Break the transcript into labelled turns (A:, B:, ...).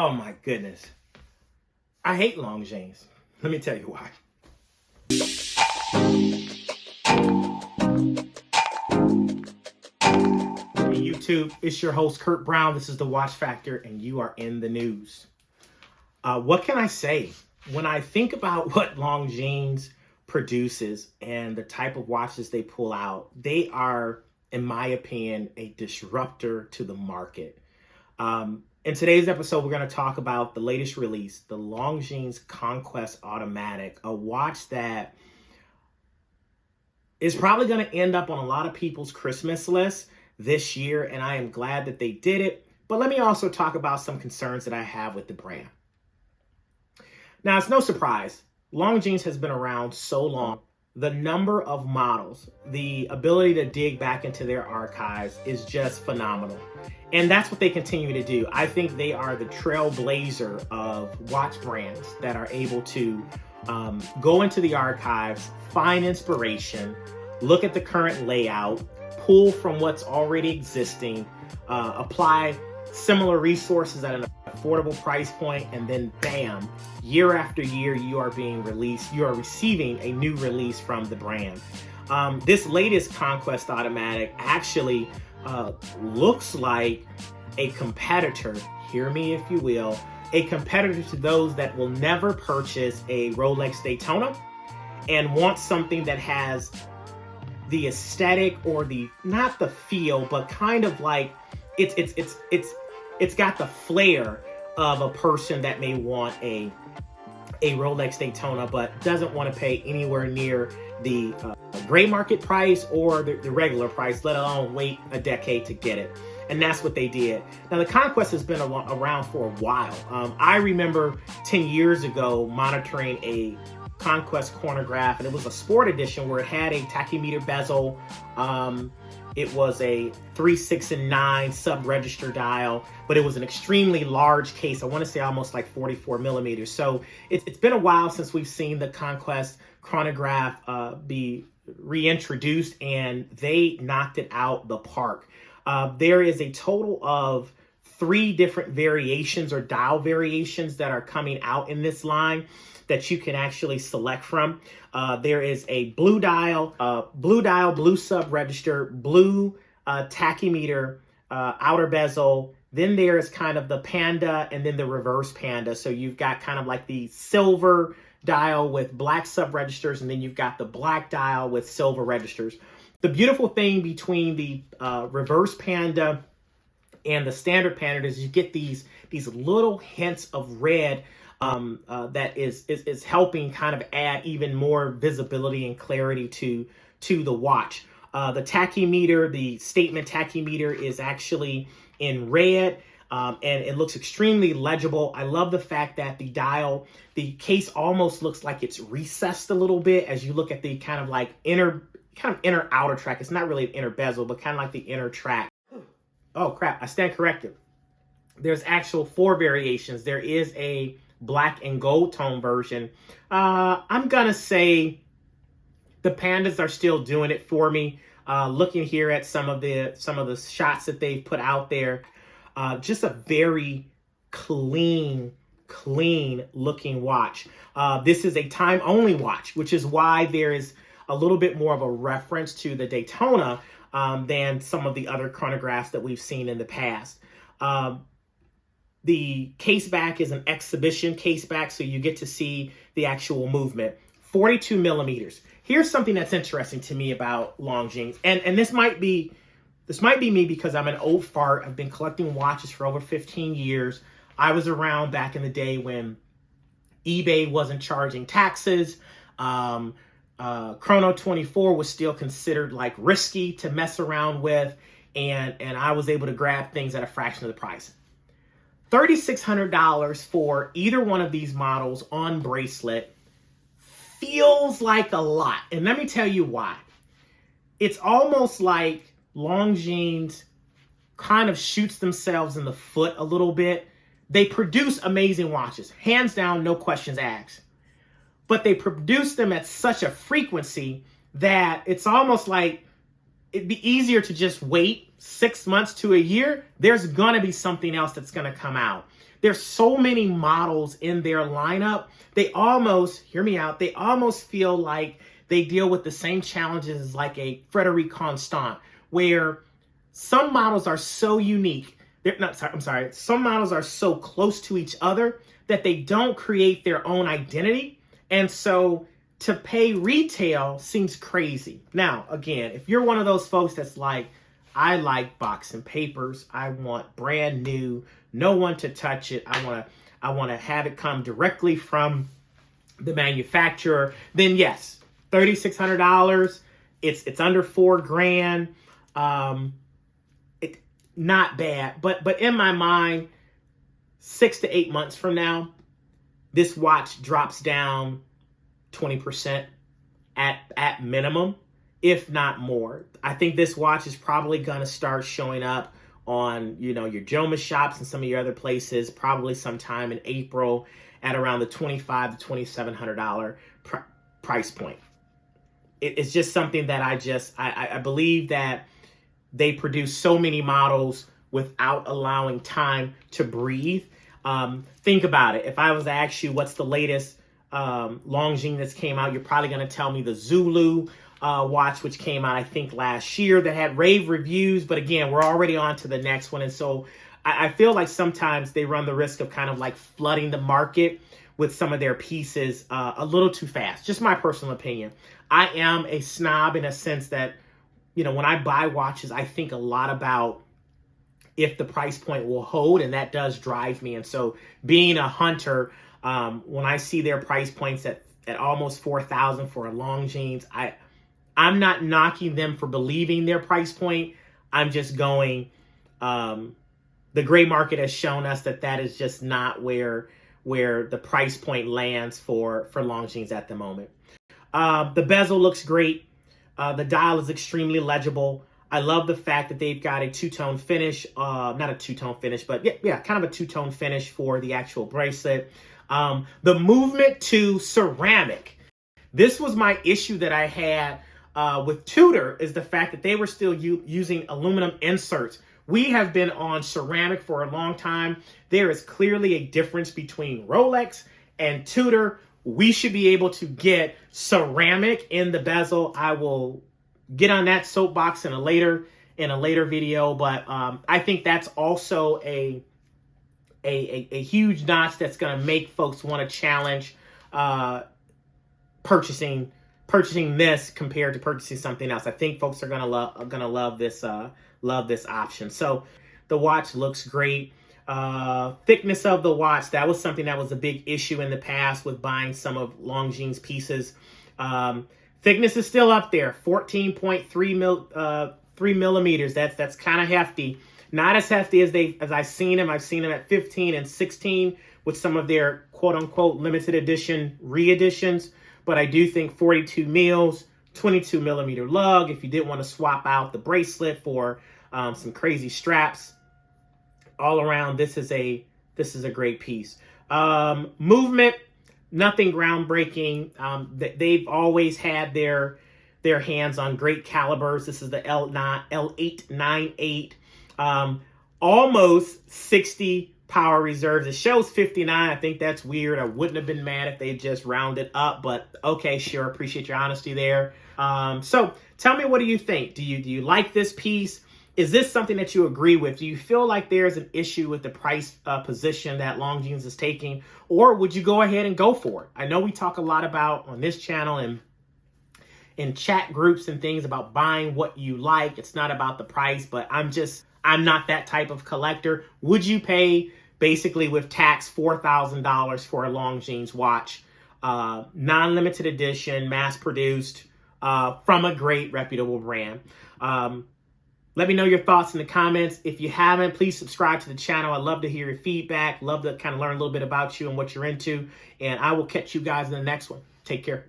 A: Oh my goodness. I hate Longines. Let me tell you why. YouTube, it's your host, Kurt Brown. This is The Watch Factor, and you are in the news. What can I say? When I think about what Longines produces and the type of watches they pull out, they are, in my opinion, a disruptor to the market. In today's episode, we're going to talk about the latest release, the Longines Conquest Automatic, a watch that is probably going to end up on a lot of people's Christmas list this year, and I am glad that they did it. But let me also talk about some concerns that I have with the brand. Now, it's no surprise, Longines has been around so long. The number of models, the ability to dig back into their archives is just phenomenal. And that's what they continue to do. I think they are the trailblazer of watch brands that are able to go into the archives, find inspiration, look at the current layout, pull from what's already existing, apply similar resources at an affordable price point, and then bam, year after year, you are being released. You are receiving a new release from the brand. This latest Conquest Automatic actually looks like a competitor, hear me if you will, a competitor to those that will never purchase a Rolex Daytona and want something that has the aesthetic or the, not the feel, but kind of like it's got the flair of a person that may want a Rolex Daytona but doesn't want to pay anywhere near the gray market price or the regular price, let alone wait a decade to get it. And that's what they did. Now, the Conquest has been around for a while. I remember 10 years ago monitoring a Conquest Chronograph, and it was a sport edition where it had a tachymeter bezel. It was a 3, 6, and 9 sub-register dial, but it was an extremely large case. I want to say almost like 44 millimeters. So it's been a while since we've seen the Conquest Chronograph be reintroduced, and they knocked it out the park. There is a total of 3 different variations or dial variations that are coming out in this line that you can actually select from. There is a blue dial, blue sub-register, blue tachymeter, outer bezel. Then there's kind of the Panda and then the reverse Panda. So you've got kind of like the silver dial with black sub-registers, and then you've got the black dial with silver registers. The beautiful thing between the reverse Panda and the standard Panda is you get these little hints of red that is helping kind of add even more visibility and clarity to the watch. The tachymeter, the statement tachymeter, is actually in red, and it looks extremely legible. I love the fact that the dial, the case almost looks like it's recessed a little bit as you look at the kind of like inner outer track. It's not really an inner bezel, but kind of like the inner track. Oh crap, I stand corrected. There's actual 4 variations. There is a black and gold tone version. I'm gonna say the Pandas are still doing it for me. Looking here at some of the shots that they've put out there, just a very clean looking watch. This is a time only watch, which is why there is a little bit more of a reference to the Daytona than some of the other chronographs that we've seen in the past. The case back is an exhibition case back, so you get to see the actual movement. 42 millimeters. Here's something that's interesting to me about Longines, and this might be me because I'm an old fart. I've been collecting watches for over 15 years. I was around back in the day when eBay wasn't charging taxes. Chrono 24 was still considered like risky to mess around with, and I was able to grab things at a fraction of the price. $3,600 for either one of these models on bracelet feels like a lot. And let me tell you why. It's almost like Longines kind of shoots themselves in the foot a little bit. They produce amazing watches, hands down, no questions asked. But they produce them at such a frequency that it's almost like it'd be easier to just wait 6 months to a year. There's going to be something else that's going to come out. there's so many models in their lineup. They almost, hear me out, they almost feel like they deal with the same challenges as like a Frederic Constant, where some models are so unique. Some models are so close to each other that they don't create their own identity. And so to pay retail seems crazy. Now, again, if you're one of those folks that's like, I like box and papers, I want brand new, no one to touch it, I want to have it come directly from the manufacturer, then yes, $3,600. It's under $4,000. Not bad, but in my mind, 6 to 8 months from now, this watch drops down 20% at minimum, if not more. I think this watch is probably going to start showing up on, you know, your Joma shops and some of your other places, probably sometime in April at around the $2,500 to $2,700 price point. It's just something that I believe that they produce so many models without allowing time to breathe. Think about it. If I was to ask you what's the latest Longines that's came out, you're probably going to tell me the Zulu watch, which came out, I think, last year, that had rave reviews. But again, we're already on to the next one. And so I feel like sometimes they run the risk of kind of like flooding the market with some of their pieces a little too fast. Just my personal opinion. I am a snob in a sense that, you know, when I buy watches, I think a lot about if the price point will hold, and that does drive me. And so being a hunter, when I see their price points at almost $4,000 for a Longines, I'm not knocking them for believing their price point. I'm just going, the gray market has shown us that is just not where the price point lands for Longines at the moment. The bezel looks great. The dial is extremely legible. I love the fact that they've got a two-tone finish, not a two-tone finish, but yeah, kind of a two-tone finish for the actual bracelet. The movement to ceramic. This was my issue that I had with Tudor, is the fact that they were still using aluminum inserts. We have been on ceramic for a long time. There is clearly a difference between Rolex and Tudor. We should be able to get ceramic in the bezel. I will get on that soapbox in a later video, but I think that's also a huge notch that's going to make folks want to challenge purchasing this compared to purchasing something else. I think folks are gonna love this option. So the watch looks great. Thickness of the watch, that was something that was a big issue in the past with buying some of Longines pieces. Thickness is still up there, 14.3 millimeters. That's kind of hefty. Not as hefty as I've seen them. I've seen them at 15 and 16 with some of their quote unquote limited edition re-editions. But I do think 42 mils, 22 millimeter lug, if you did want to swap out the bracelet for some crazy straps, all around, this is a great piece. Movement, nothing groundbreaking. They've always had their hands on great calibers. This is the L898, almost 60 power reserves. It shows 59. I think that's weird. I wouldn't have been mad if they just rounded up, but okay, sure. Appreciate your honesty there. So tell me, what do you think? Do you like this piece? Is this something that you agree with? Do you feel like there's an issue with the price position that Longines is taking, or would you go ahead and go for it? I know we talk a lot about on this channel and in chat groups and things about buying what you like. It's not about the price, but I'm not that type of collector. Would you pay basically with tax $4,000 for a Longines watch, non-limited edition, mass produced, from a great reputable brand? Let me know your thoughts in the comments. If you haven't, please subscribe to the channel. I'd love to hear your feedback. Love to kind of learn a little bit about you and what you're into. And I will catch you guys in the next one. Take care.